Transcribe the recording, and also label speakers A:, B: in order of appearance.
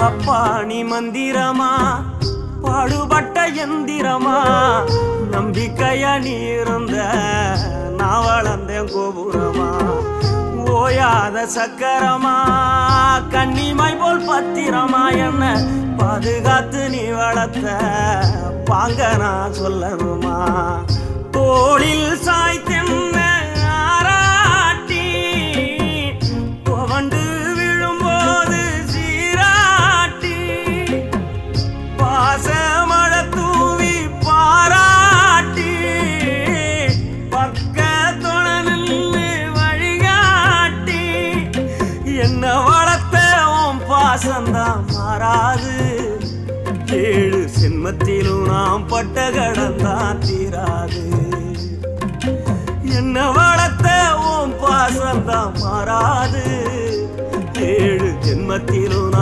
A: அப்பா நீ மந்திரமா பாடுபட்ட எந்திரமா நம்பிக்கையா நீ இருந்த நான் வளர்ந்தேன் கோபுரமா ஓயாத சக்கரமா கன்னிமாய் போல் பத்திரமா என்ன பாதுகாத்து நீ வளர்த்த பாங்க நான் சொல்லணுமா தோளில் சாய்த்தென்ன ஆராட்டி துவண்டு விழும்போது சீராட்டி பாசமழை தூவி பாராட்டி பக்கத்தோட நின்று வழிகாட்டி என்ன வளர்த்த உன் பாசந்தான் மாறாது ஏழு சென்மத்திலும் நாம் பட்ட கடந்தான் தீராது என்ன வளர்த்த உன் பாசந்தான் மாறாது ஏழு ஜென்மத்திலும்